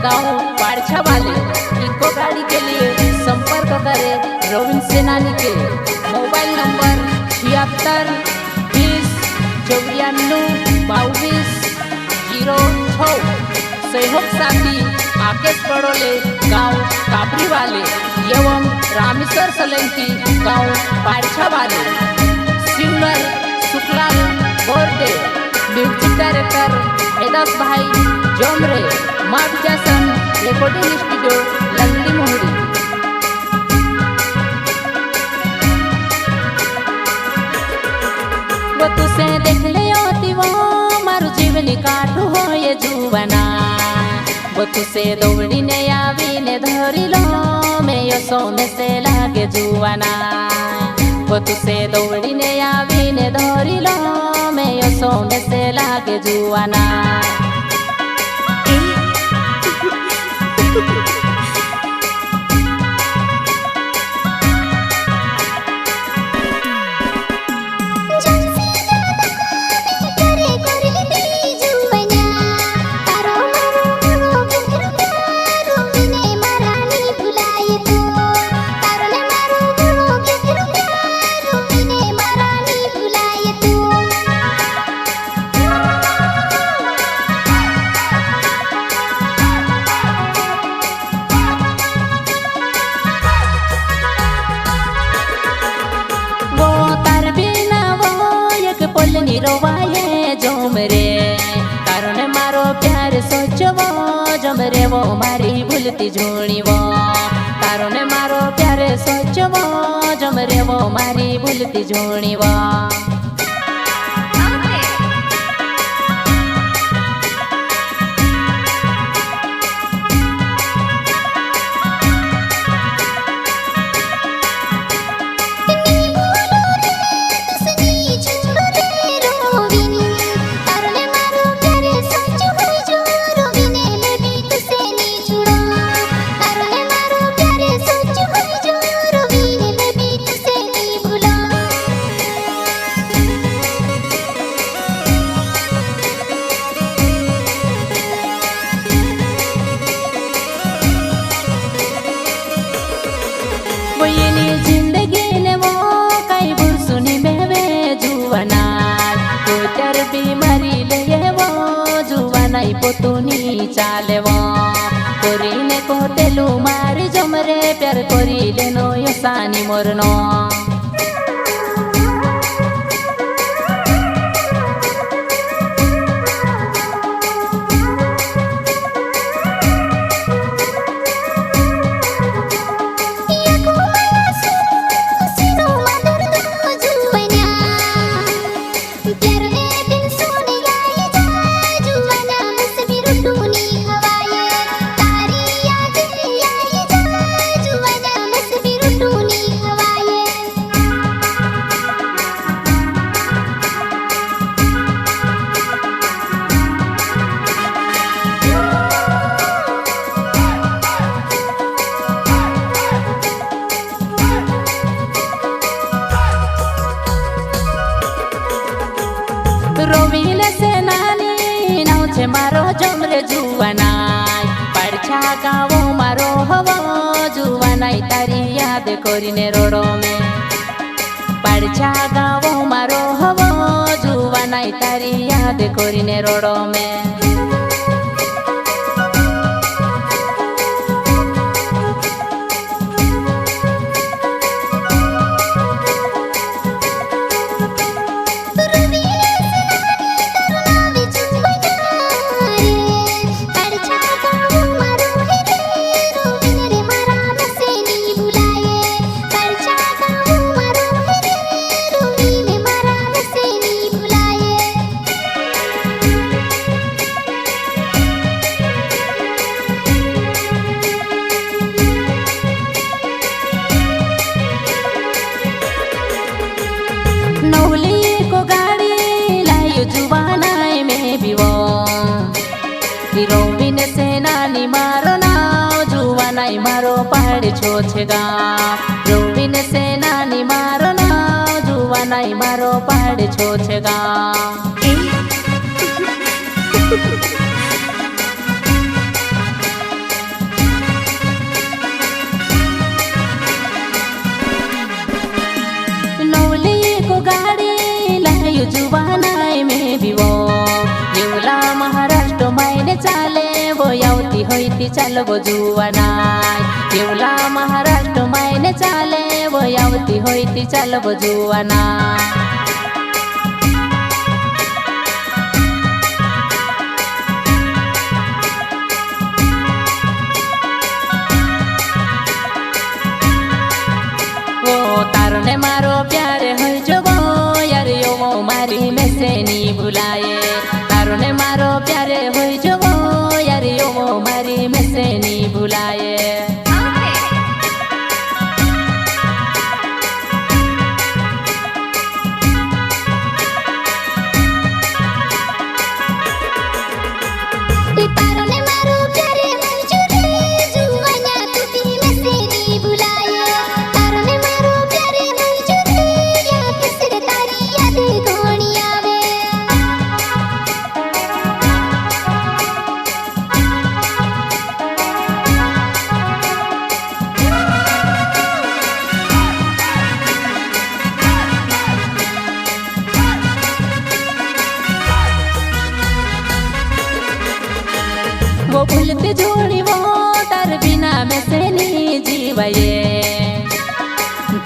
गांव पारछा वाले इको गाड़ी के लिए संपर्क करें रोविन सेनानी के मोबाइल नंबर 76 20 92 22 06। सहयोग साथी आकेश बड़ोले गांव कापरी वाले एवं रामेश्वर सोलंकी गांव पारछा वाले। सिंगर शुक्लाल बोर्डे, म्यूजिक डायरेक्टर हैदास भाई जोमरे, माँ विजयसन रिकॉर्डिंग स्टूडियो लंगड़ी मोहरी। वो तुसे देख ले होती वो मारू जीवनी काटू हो ये जुवना। वो तुसे दौड़ी ने आवी ने धरी लो मैं यो सोने से लागे जुवना। वो तुसे दौड़ी ने आवी ने धरी लो मैं यो सोने से लागे जुवना। रोवाए जोमरे कारण मारो प्यार सोचवो जोमरे वो मारी भूलती झूणी वो कारण मारो प्यार सोचवो जोमरे वो मारी भूलती झूणी वो। जिंदगी ने वो कई बुरसुनी बेवे जुवना कोटर बीमारी ले वो जुवना पोतुनी चाले वो कोरी ने कोतेलू मारी जमरे प्यार कोरी लेनो यसानी मोरनो। रोविन सेनानी नाव छे मारो जोमरे जुवनाय पारछा गावो मारो हवो जुवनाय तारी याद कोरीने रोडो में पारछा गावो मारो हवो जुवनाय तारी याद कोरीने रोडो में। नौली को गाड़ी लायो जुवानाय में भी वो रोविन सेनानी मारो नाव जुवानाय मारो पहाड़ छोछेगा। रोविन सेनानी मारो नाव जुवानाय मारो पहाड़ छोछेगा। હોય તી ચાલવો જુવાનાય કેવલા મહારાષ્ટ્ર માં એને ચાલે વય આવતી હોય તી ચાલવો જુવાના તારને મારો પ્યારે હોય જોવો યાર એવો મારી મેસે ની ભૂલાય તારને મારો પ્યારે હોય જોવો યાર એવો મારી મેસે ની ભૂલાય वो भूलते जोड़ी वो तार बिना में से नहीं जीवाये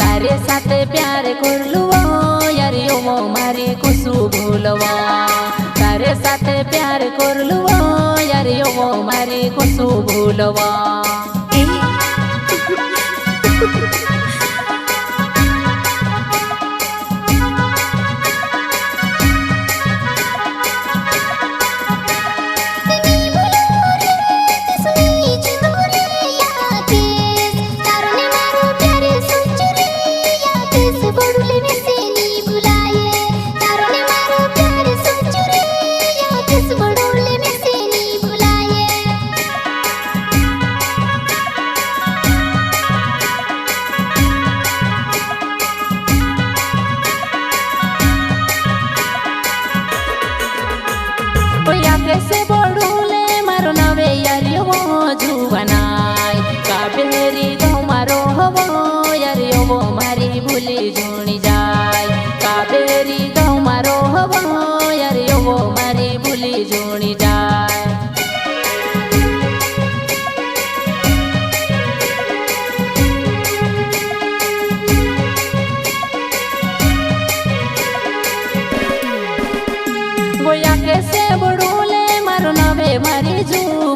तारे साथ प्यार कर लुओ यार यो वो मारी कुसु भूलवा तारे साथ प्यार कर लुओ यार यो वो मारी कुसु भूलवा कैसे बोलूले मारो नवे यार यो जुवानाय काबेरी गो मारो हवो यार यो मारी भूली जुणी जाय काबेरी गो मारो हवो यार यो मारी भूली जुणी जाय वो या कैसे बोलूले मारो नवे मारी जू